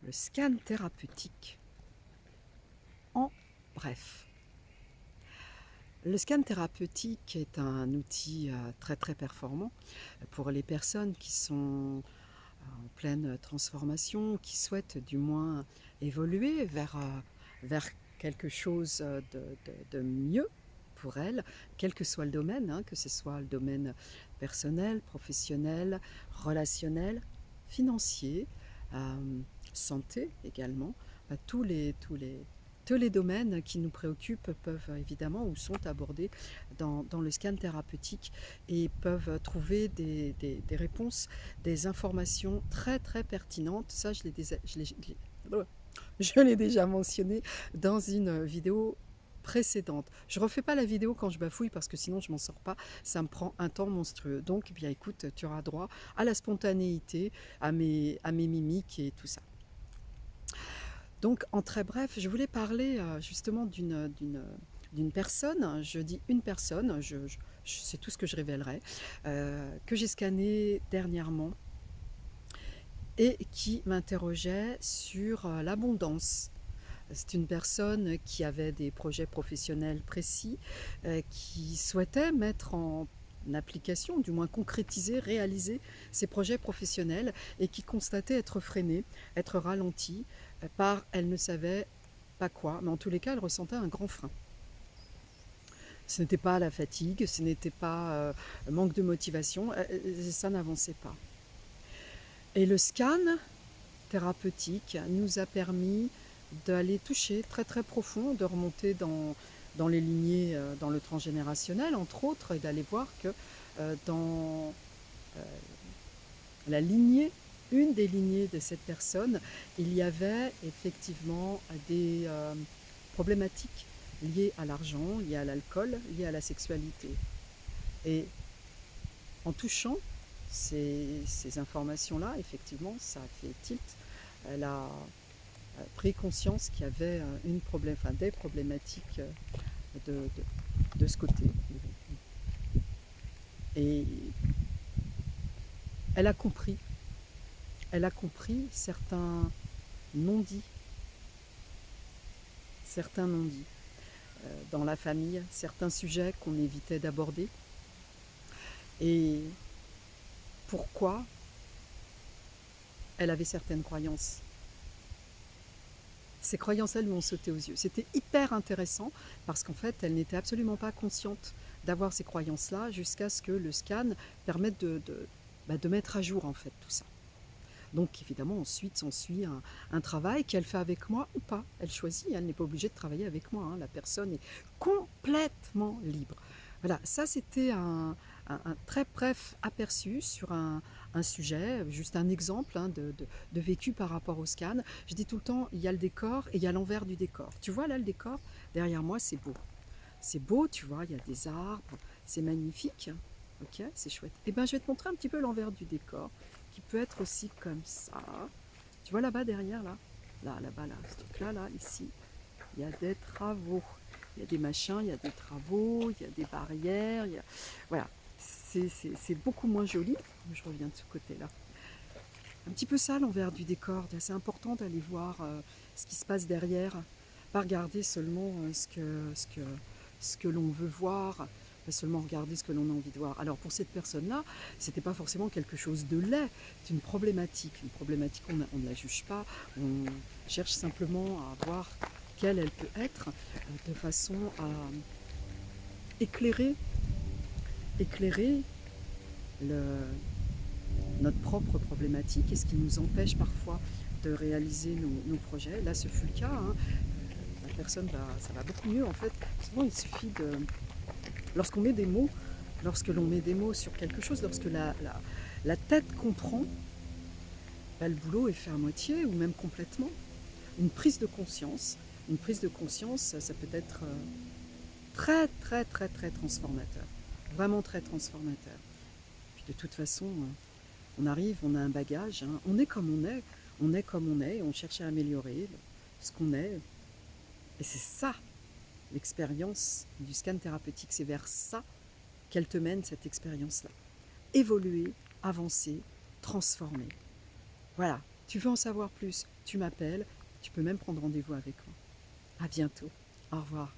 le scan thérapeutique. En bref, le scan thérapeutique est un outil très très performant pour les personnes qui sont en pleine transformation, qui souhaitent du moins évoluer vers quelque chose de mieux pour elles, quel que soit le domaine, hein, que ce soit le domaine personnel, professionnel, relationnel, financier, santé également, tous les domaines qui nous préoccupent peuvent évidemment ou sont abordés dans le scan thérapeutique et peuvent trouver des réponses, des informations très très pertinentes. Ça, je l'ai déjà mentionné dans une vidéo précédente. Je ne refais pas la vidéo quand je bafouille parce que sinon je m'en sors pas, ça me prend un temps monstrueux. Donc bien écoute, tu auras droit à la spontanéité, à mes mimiques et tout ça. Donc en très bref, je voulais parler justement d'une personne, je dis une personne, c'est tout ce que je révélerai, que j'ai scanné dernièrement et qui m'interrogeait sur l'abondance. C'est une personne qui avait des projets professionnels précis, qui souhaitait mettre en application, du moins concrétiser, réaliser ses projets professionnels et qui constatait être freinée, être ralentie par elle ne savait pas quoi, mais en tous les cas elle ressentait un grand frein. Ce n'était pas la fatigue, ce n'était pas manque de motivation, ça n'avançait pas. Et le scan thérapeutique nous a permis d'aller toucher très très profond, de remonter dans les lignées, dans le transgénérationnel entre autres, et d'aller voir que dans la lignée, une des lignées de cette personne, il y avait effectivement des problématiques liées à l'argent, liées à l'alcool, liées à la sexualité. Et en touchant ces informations-là, effectivement, ça a fait tilt. Elle a pris conscience qu'il y avait des problématiques de ce côté. Et elle a compris certains non-dits dans la famille, certains sujets qu'on évitait d'aborder. Et pourquoi elle avait certaines croyances. Ces croyances, elles lui ont sauté aux yeux. C'était hyper intéressant parce qu'en fait, elle n'était absolument pas consciente d'avoir ces croyances-là jusqu'à ce que le scan permette de mettre à jour en fait tout ça. Donc évidemment, ensuite s'ensuit un travail qu'elle fait avec moi ou pas. Elle choisit, elle n'est pas obligée de travailler avec moi. La personne est complètement libre. Voilà, ça c'était un très bref aperçu sur un sujet, juste un exemple de vécu par rapport au scan. Je dis tout le temps, il y a le décor et il y a l'envers du décor. Tu vois là le décor, derrière moi c'est beau. C'est beau, tu vois, il y a des arbres, c'est magnifique. Ok, c'est chouette. Et bien je vais te montrer un petit peu l'envers du décor, qui peut être aussi comme ça. Tu vois là-bas derrière, là-bas, ce truc-là, ici, il y a des travaux. Il y a des machins, il y a des travaux, il y a des barrières, voilà. C'est beaucoup moins joli. Je reviens de ce côté-là. Un petit peu ça l'envers du décor. C'est important d'aller voir ce qui se passe derrière, pas regarder seulement ce que l'on veut voir, pas seulement regarder ce que l'on a envie de voir. Alors pour cette personne-là, c'était pas forcément quelque chose de laid, c'est une problématique. Une problématique, on ne la juge pas, on cherche simplement à voir quelle elle peut être, de façon à éclairer notre propre problématique et ce qui nous empêche parfois de réaliser nos projets. Là, ce fut le cas. La personne, ça va beaucoup mieux en fait. Souvent, il suffit de... Lorsque l'on met des mots sur quelque chose, lorsque la tête comprend, le boulot est fait à moitié ou même complètement. Une prise de conscience, ça peut être très très très très transformateur, vraiment très transformateur. Puis de toute façon, on arrive, on a un bagage, on est comme on est, on cherche à améliorer ce qu'on est. Et c'est ça l'expérience du scan thérapeutique, c'est vers ça qu'elle te mène cette expérience-là. Évoluer, avancer, transformer. Voilà, Tu veux en savoir plus, tu m'appelles, tu peux même prendre rendez-vous avec moi. À bientôt. Au revoir.